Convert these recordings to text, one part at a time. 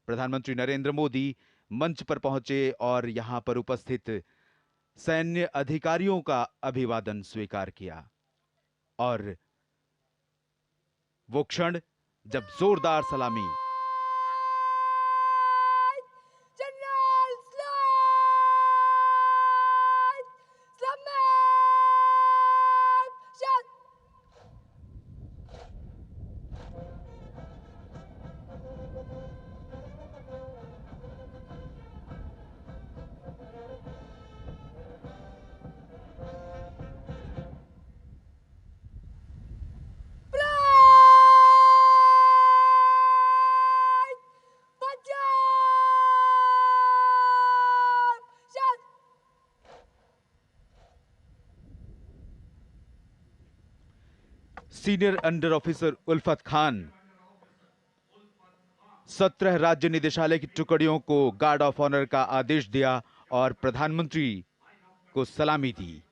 प्रधानमंत्री नरेंद्र मोदी मंच पर पहुंचे और यहां पर उपस्थित सैन्य अधिकारियों का अभिवादन स्वीकार किया। और वो क्षण जब जोरदार सलामी सीनियर अंडर ऑफिसर उल्फत खान 17 राज्य निदेशालय की टुकड़ियों को गार्ड ऑफ ऑनर का आदेश दिया और प्रधानमंत्री को सलामी दी।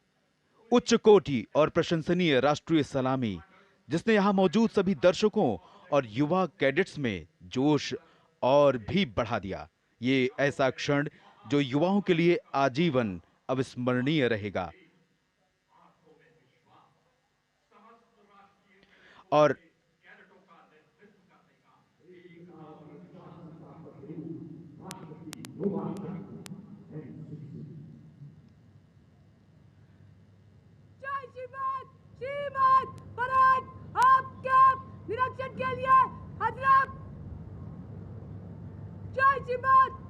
उच्च कोटि और प्रशंसनीय राष्ट्रीय सलामी जिसने यहां मौजूद सभी दर्शकों और युवा कैडेट्स में जोश और भी बढ़ा दिया। ये ऐसा क्षण जो युवाओं के लिए आजीवन अविस्मरणीय रहेगा। और परेड आपके निरीक्षण के लिए हजरत। जय श्रीमान।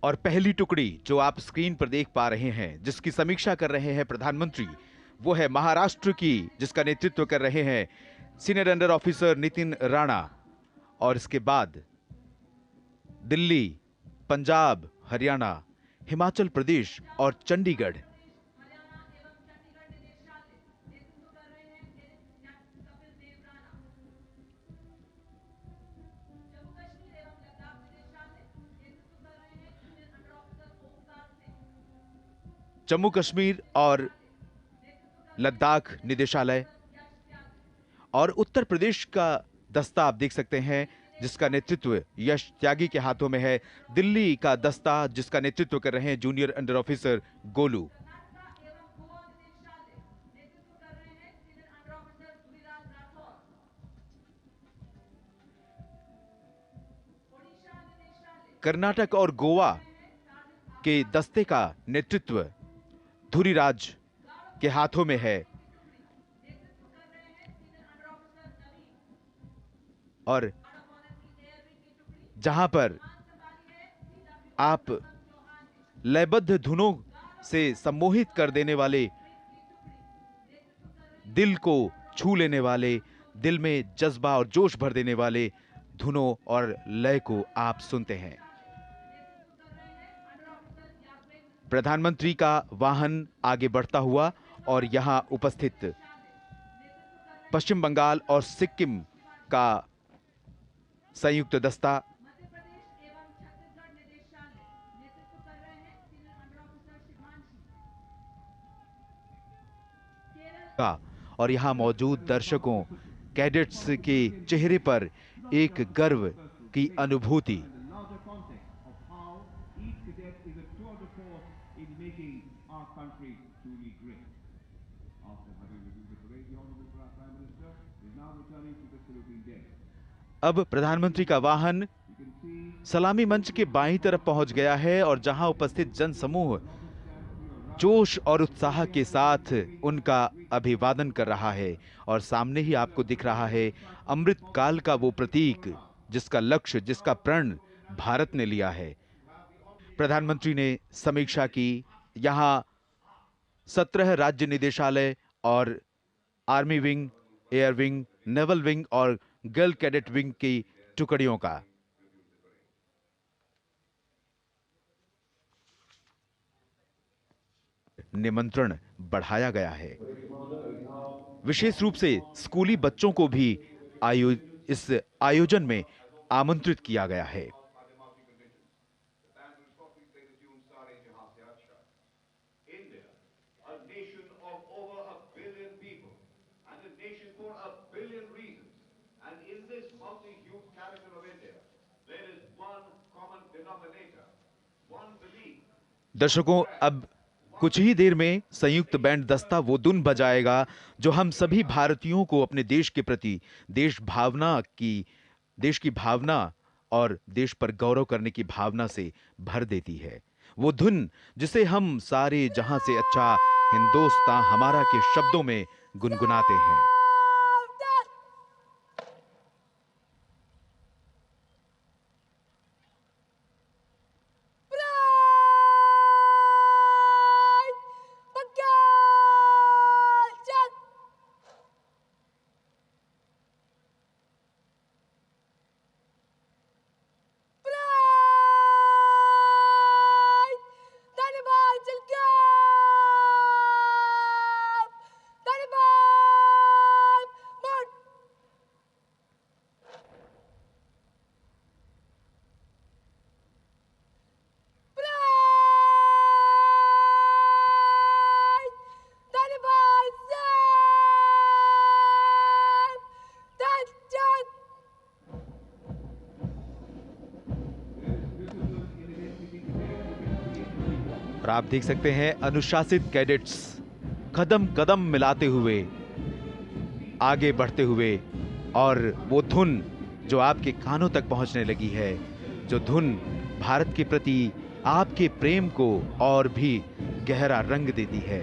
और पहली टुकड़ी जो आप स्क्रीन पर देख पा रहे हैं, जिसकी समीक्षा कर रहे हैं प्रधानमंत्री, वो है महाराष्ट्र की, जिसका नेतृत्व कर रहे हैं senior under officer Nitin Rana. और इसके बाद दिल्ली, पंजाब, हरियाणा, हिमाचल प्रदेश और चंडीगढ़। जम्मू कश्मीर और लद्दाख निदेशालय और उत्तर प्रदेश का दस्ता आप देख सकते हैं, जिसका नेतृत्व यश त्यागी के हाथों में है। दिल्ली का दस्ता जिसका नेतृत्व कर रहे हैं junior under officer Golu. Karnataka और गोवा के दस्ते का नेतृत्व धुरीराज के हाथों में है। और जहां पर आप लयबद्ध धुनों से सम्मोहित कर देने वाले, दिल को छू लेने वाले, दिल में जज्बा और जोश भर देने वाले धुनों और लय को आप सुनते हैं। प्रधानमंत्री का वाहन आगे बढ़ता हुआ और यहां उपस्थित पश्चिम बंगाल और सिक्किम का संयुक्त दस्ता का, और यहां मौजूद दर्शकों, कैडेट्स के चेहरे पर एक गर्व की अनुभूति। अब प्रधानमंत्री का वाहन सलामी मंच के बाईं तरफ पहुंच गया है और जहां उपस्थित जनसमूह जोश और उत्साह के साथ उनका अभिवादन कर रहा है। और सामने ही आपको दिख रहा है अमृत काल का वो प्रतीक, जिसका लक्ष्य, जिसका प्रण भारत ने लिया है। प्रधानमंत्री ने समीक्षा की। यहां 17 राज्य निदेशालय और army wing, air wing, naval wing और गर्ल कैडेट विंग की टुकड़ियों का निमंत्रण बढ़ाया गया है। विशेष रूप से स्कूली बच्चों को भी इस आयोजन में आमंत्रित किया गया है। दर्शकों, अब कुछ ही देर में संयुक्त बैंड दस्ता वो धुन बजाएगा जो हम सभी भारतीयों को अपने देश के प्रति देश की भावना और देश पर गौरव करने की भावना से भर देती है। वो धुन जिसे हम सारे जहां से अच्छा हिंदुस्तान हमारा के शब्दों में गुनगुनाते हैं। और आप देख सकते हैं अनुशासित कैडेट्स कदम कदम मिलाते हुए आगे बढ़ते हुए, और वो धुन जो आपके कानों तक पहुंचने लगी है, जो धुन भारत के प्रति आपके प्रेम को और भी गहरा रंग देती है।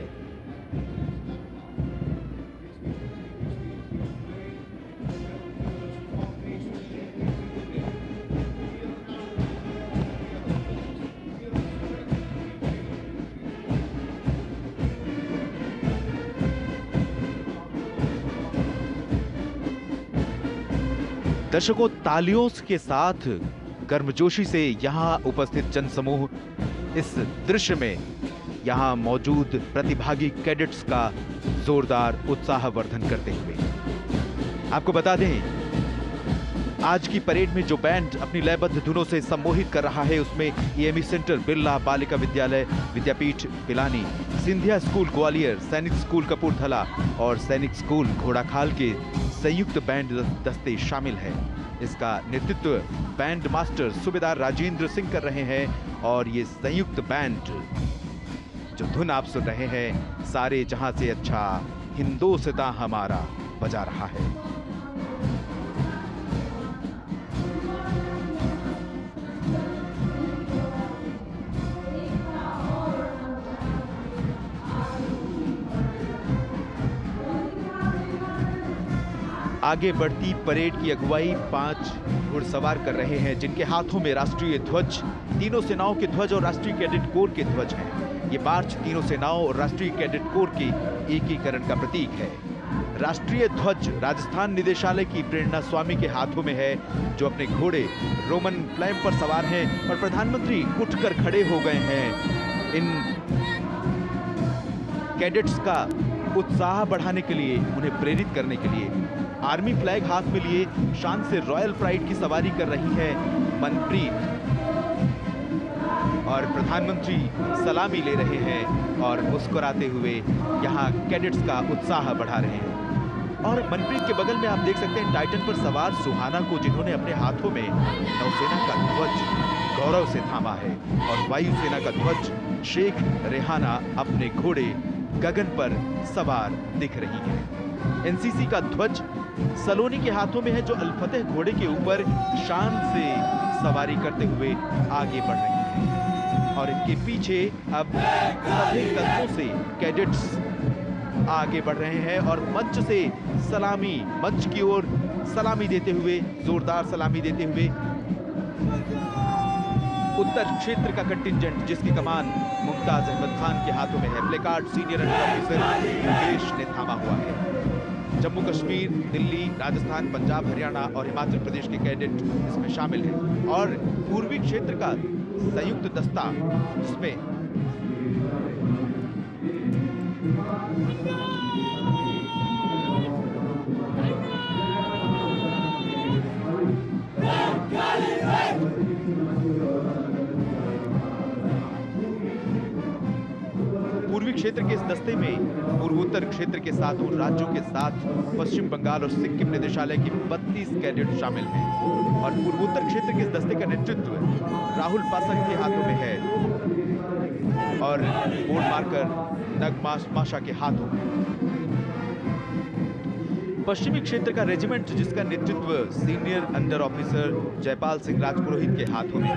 दर्शकों, तालियों के साथ गर्मजोशी से यहां उपस्थित जनसमूह इस दृश्य में यहां मौजूद प्रतिभागी कैडेट्स का जोरदार उत्साहवर्धन करते हुए। आपको बता दें, आज की परेड में जो बैंड अपनी लयबद्ध धुनों से सम्मोहित कर रहा है, उसमें ईएमई सेंटर बिरला बालिका विद्यालय विद्यापीठ पिलानी, सिंधिया स्कूल ग्वालियर, सैनिक स्कूल कपूरथला और सैनिक स्कूल घोड़ाखाल के संयुक्त बैंड दस्ते शामिल हैं। इसका नेतृत्व बैंड मास्टर सूबेदार राजेंद्र सिंह कर रहे हैं। और ये संयुक्त बैंड जो धुन आप सुन रहे हैं, सारे जहां से अच्छा हिंदुस्तान हमारा, बजा रहा है। आगे बढ़ती परेड की अगुवाई 5 घुड़सवार कर रहे हैं, जिनके हाथों में राष्ट्रीय ध्वज, तीनों सेनाओं के ध्वज और राष्ट्रीय कैडेट कोर के ध्वज हैं। ये मार्च तीनों सेनाओं और राष्ट्रीय कैडेट कोर के एकीकरण का प्रतीक है। राष्ट्रीय ध्वज राजस्थान निदेशालय की प्रेरणा स्वामी के हाथों में है, जो अपने घोड़े रोमन फ्लैम पर सवार हैं और प्रधानमंत्री उठकर खड़े हो गए हैं। इन कैडेट्स का उत्साह बढ़ाने के लिए, उन्हें प्रेरित करने के लिए आर्मी फ्लैग हाथ में लिए शान से रॉयल प्राइड की सवारी कर रही है मनप्रीत, और प्रधानमंत्री सलामी ले रहे हैं और मुस्कुराते हुए यहां कैडेट्स का उत्साह बढ़ा रहे हैं। और मनप्रीत के बगल में आप देख सकते हैं टाइटन पर सवार सुहाना को, जिन्होंने अपने हाथों में नौसेना का ध्वज गौरव से थामा है, और वायुसेना का ध्वज शेख रेहाना अपने घोड़े गगन पर सवार दिख रही है। एनसीसी का ध्वज सलोनी के हाथों में है, जो अल-फतेह घोड़े के ऊपर शान से सवारी करते हुए आगे बढ़ रही है। और इनके पीछे अब सभी तत्वों से कैडेट्स आगे बढ़ रहे हैं और मंच से सलामी, मंच की ओर सलामी देते हुए, जोरदार सलामी देते हुए उत्तर क्षेत्र का कंटिंजेंट, जिसकी कमान मुमताज अहमद खान के हाथों में है, placard senior under officer Mukesh ने थामा हुआ है। जम्मू कश्मीर, दिल्ली, राजस्थान, पंजाब, हरियाणा और हिमाचल प्रदेश के कैडेट इसमें शामिल हैं और पूर्वी क्षेत्र का संयुक्त दस्ता जिसमें पूर्वी क्षेत्र के इस दस्ते में पूर्वोत्तर क्षेत्र के सातों राज्यों के साथ पश्चिम बंगाल और सिक्किम निदेशालय की 32 कैडेट शामिल हैं और पूर्वोत्तर क्षेत्र के इस दस्ते का नेतृत्व राहुल पासक के हाथों में है और बोर्ड मार्कर नगमास माशा के हाथों में। पश्चिमी क्षेत्र का रेजिमेंट जिसका नेतृत्व senior under officer Jaipal Singh Rajpurohit के हाथों में है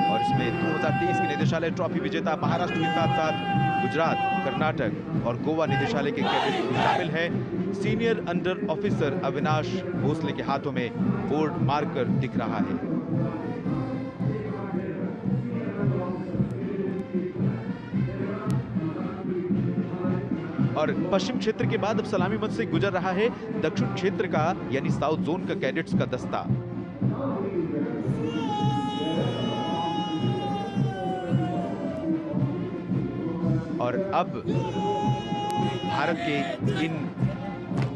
और इसमें 2023 के निदेशालय ट्रॉफी विजेता महाराष्ट्र के साथ साथ गुजरात, कर्नाटक और गोवा निदेशालय के कैडेट शामिल हैं। Senior under officer Avinash Bhosale के हाथों में बोर्ड मार्कर दिख रहा है। और पश्चिम क्षेत्र के बाद अब सलामी मंच से गुजर रहा है दक्षिण क्षेत्र का यानी साउथ जोन का कैडेट्स का दस्ता। और अब भारत के इन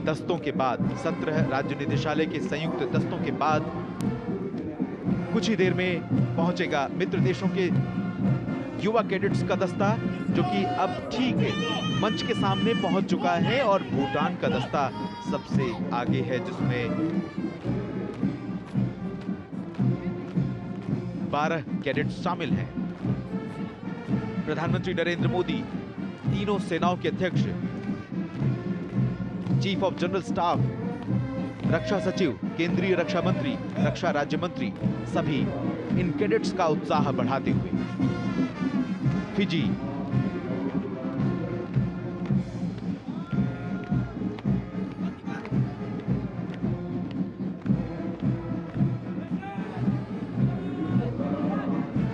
दस्तों के बाद 17 राज्य निदेशालय के संयुक्त दस्तों के बाद कुछ ही देर में पहुंचेगा मित्र देशों के युवा कैडेट्स का दस्ता, जो कि अब ठीक मंच के सामने पहुंच चुका है और भूटान का दस्ता सबसे आगे है जिसमें 12 कैडेट्स शामिल हैं। प्रधानमंत्री नरेंद्र मोदी, तीनों सेनाओं के अध्यक्ष, चीफ ऑफ जनरल स्टाफ, रक्षा सचिव, केंद्रीय रक्षा मंत्री, रक्षा राज्य मंत्री, सभी इन कैडेट्स का उत्साह बढ़ाते हुए फिजी,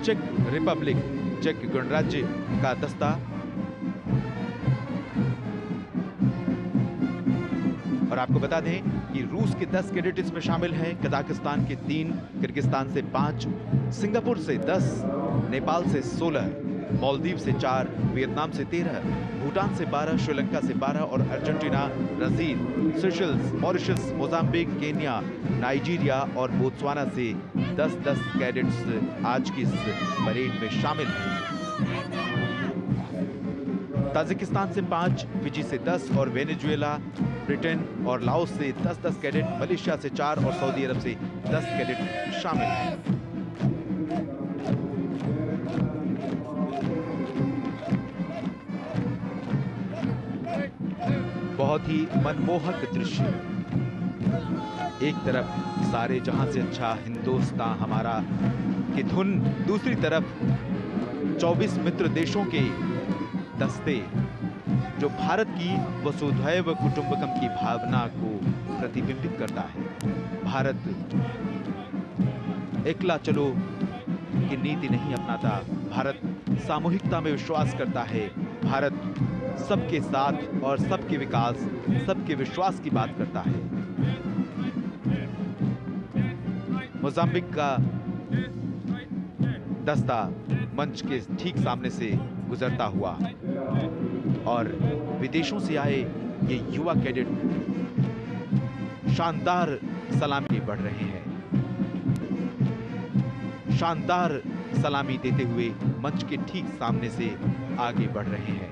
चेक रिपब्लिक, चेक गणराज्य का दस्ता और आपको बता दें कि रूस के 10 कैडेट इसमें शामिल हैं, कजाकिस्तान के 3, किर्गिस्तान से 5, सिंगापुर से 10, नेपाल से 16, मालदीव से 4, वियतनाम से 13, भूटान से 12, श्रीलंका से 12 और Argentina, Brazil, Seychelles, Mauritius, Mozambique, Kenya, Nigeria और बोत्सवाना से 10-10 कैडेट्स आज की इस परेड में शामिल हैं। ताजिकिस्तान से 5, फिजी से 10 और वेनेजुएला, ब्रिटेन और लाओस से 10-10 कैडेट, मलेशिया से 4 और सऊदी अरब से 10 कैडेट शामिल हैं। बहुत ही मनमोहक दृश्य, एक तरफ सारे जहां से अच्छा हिंदुस्तान हमारा की धुन, दूसरी तरफ 24 मित्र देशों के दस्ते जो भारत की वसुधैव कुटुंबकम की भावना को प्रतिबिंबित करता है। भारत एकला चलो की नीति नहीं अपनाता, भारत सामूहिकता में विश्वास करता है, भारत सबके साथ और सबके विकास, सबके विश्वास की बात करता है। मोजाम्बिक का दस्ता मंच के ठीक सामने से गुजरता हुआ और विदेशों से आए ये युवा कैडेट शानदार सलामी बढ़ रहे हैं, शानदार सलामी देते हुए मंच के ठीक सामने से आगे बढ़ रहे हैं।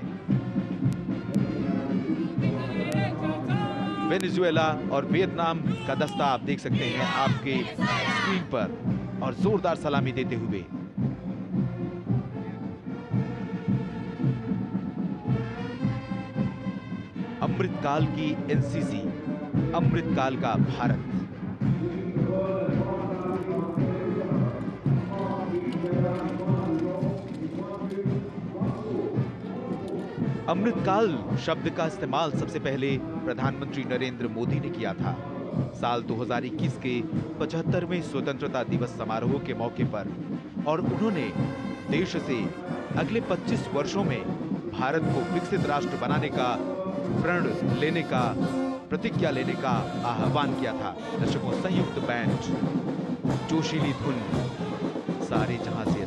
वेनेजुएला और वियतनाम का दस्ता आप देख सकते हैं आपके स्क्रीन पर और जोरदार सलामी देते हुए। अमृतकाल की एनसीसी, अमृतकाल का भारत। अमृतकाल शब्द का इस्तेमाल सबसे पहले प्रधानमंत्री नरेंद्र मोदी ने किया था साल 2021 के 75वें स्वतंत्रता दिवस समारोह के मौके पर, और उन्होंने देश से अगले 25 वर्षों में भारत को विकसित राष्ट्र बनाने का प्रण लेने का प्रतिज्ञा लेने का आह्वान किया था। दर्शकों, संयुक्त बैंड, जोशीली धुन, सारे जहां से